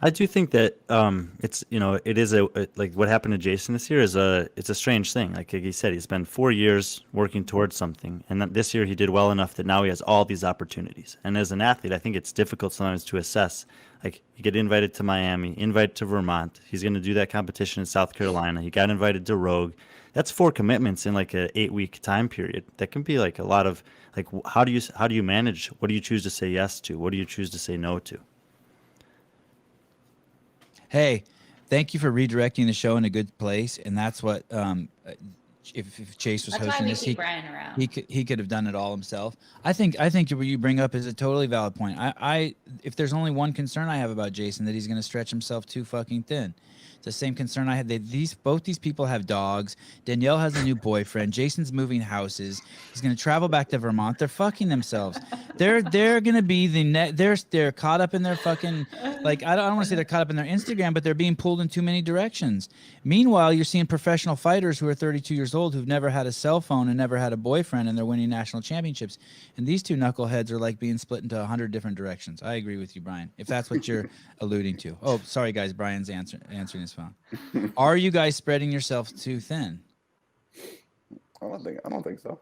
I do think that it's it is like what happened to Jason this year is it's a strange thing. Like he said, he's been 4 years working towards something, and that this year he did well enough that now he has all these opportunities. And as an athlete, I think it's difficult sometimes to assess. Like you get invited to Miami, invited to Vermont. He's going to do that competition in South Carolina. He got invited to Rogue. That's four commitments in like a 8 week time period. That can be like a lot of like how do you manage? What do you choose to say yes to? What do you choose to say no to? Hey, thank you for redirecting the show in a good place, and that's what if Chase was That's why hosting we this, keep Brian around. he could have done it all himself. I think what you bring up is a totally valid point. I if there's only one concern I have about Jason, that he's going to stretch himself too fucking thin. It's the same concern I had. Both these people have dogs. Danielle has a new boyfriend. Jason's moving houses. He's going to travel back to Vermont. They're fucking themselves. They're going to be they're caught up in their fucking, like, I don't want to say they're caught up in their Instagram, but they're being pulled in too many directions. Meanwhile, you're seeing professional fighters who are 32 years old who've never had a cell phone and never had a boyfriend, and they're winning national championships. And these two knuckleheads are like being split into 100 different directions. I agree with you, Brian, if that's what you're alluding to. Oh, sorry, guys. Brian's answering his phone. Are you guys spreading yourself too thin? I don't think so.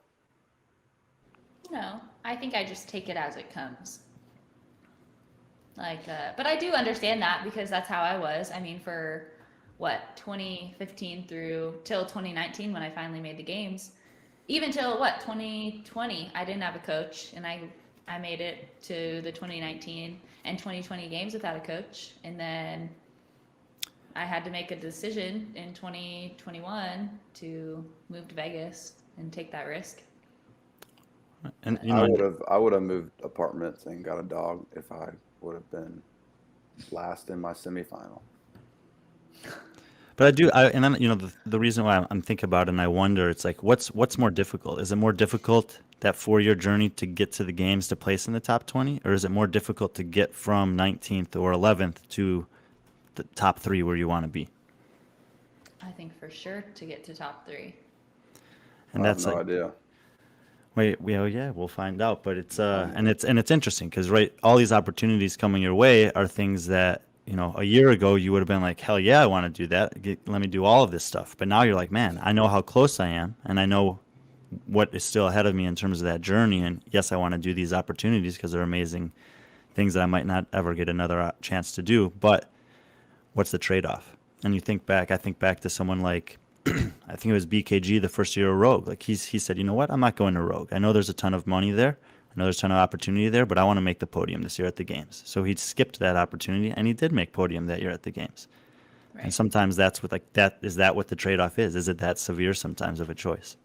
No, I think I just take it as it comes. Like, but I do understand that because that's how I was. I mean, for what, 2015 through till 2019 when I finally made the games, even till what, 2020, I didn't have a coach, and I made it to the 2019 and 2020 games without a coach, and then I had to make a decision in 2021 to move to Vegas and take that risk. And I would have moved apartments and got a dog if I would have been last in my semifinal. But and then the reason why I'm thinking about it, and I wonder, it's like what's more difficult? Is it more difficult that 4 year journey to get to the games to place in the top 20, or is it more difficult to get from 19th or 11th to the top three where you want to be? I think for sure to get to top three. And I that's have no like, idea. wait, well, yeah, we'll find out. But it's interesting because right, all these opportunities coming your way are things that a year ago you would have been like, hell yeah, I want to do that. Let me do all of this stuff. But now you're like, man, I know how close I am, and I know what is still ahead of me in terms of that journey. And yes, I want to do these opportunities because they're amazing things that I might not ever get another chance to do. But what's the trade-off? And I think back to someone like I think it was BKG the first year of Rogue. Like he said, you know what? I'm not going to Rogue. I know there's a ton of money there. I know there's a ton of opportunity there, but I want to make the podium this year at the games. So he skipped that opportunity, and he did make podium that year at the games. Right. And sometimes that's what like that is that what the trade-off is? Is it that severe sometimes of a choice?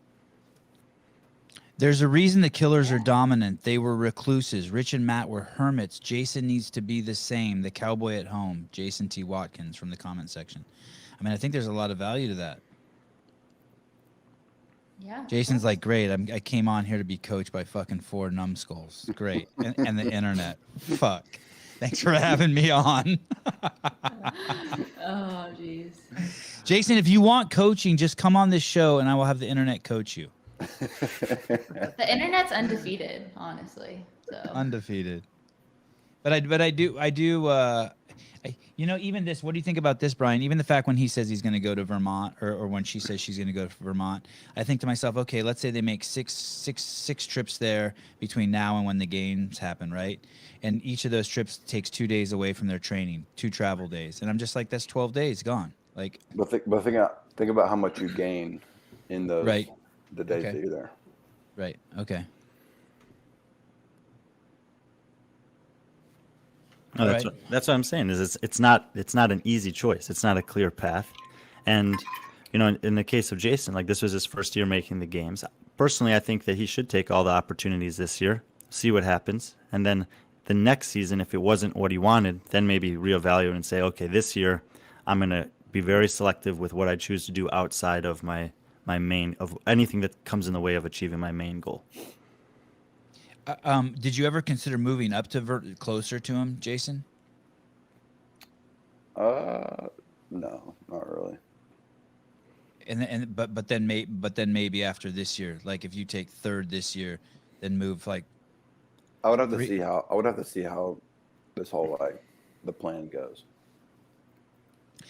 There's a reason the Killers are dominant. They were recluses. Rich and Matt were hermits. Jason needs to be the same. The cowboy at home. Jason T. Watkins from the comment section. I mean, I think there's a lot of value to that. Yeah. Jason's like, great. I came on here to be coached by fucking four numbskulls. Great. And the internet. Fuck. Thanks for having me on. Oh, jeez. Jason, if you want coaching, just come on this show and I will have the internet coach you. The internet's undefeated, honestly. So Undefeated. But I do even this, what do you think about this, Brian? Even the fact when he says he's going to go to Vermont or when she says she's going to go to Vermont, I think to myself, okay, let's say they make six trips there between now and when the games happen, right? And each of those trips takes 2 days away from their training, 2 travel days. And I'm just like, that's 12 days gone. Like, But think about how much you gain in those Right. the days Okay. that you're there. right. Okay. No, All that's right. what I'm saying. Is it's not an easy choice. It's not a clear path, and in the case of Jason, like this was his first year making the games. Personally, I think that he should take all the opportunities this year, see what happens, and then the next season, if it wasn't what he wanted, then maybe reevaluate and say, okay, this year I'm gonna be very selective with what I choose to do outside of my main of anything that comes in the way of achieving my main goal. Did you ever consider moving up to closer to him, Jason? No, not really. But then maybe after this year, like if you take third this year, then move like I would have to see how this whole the plan goes.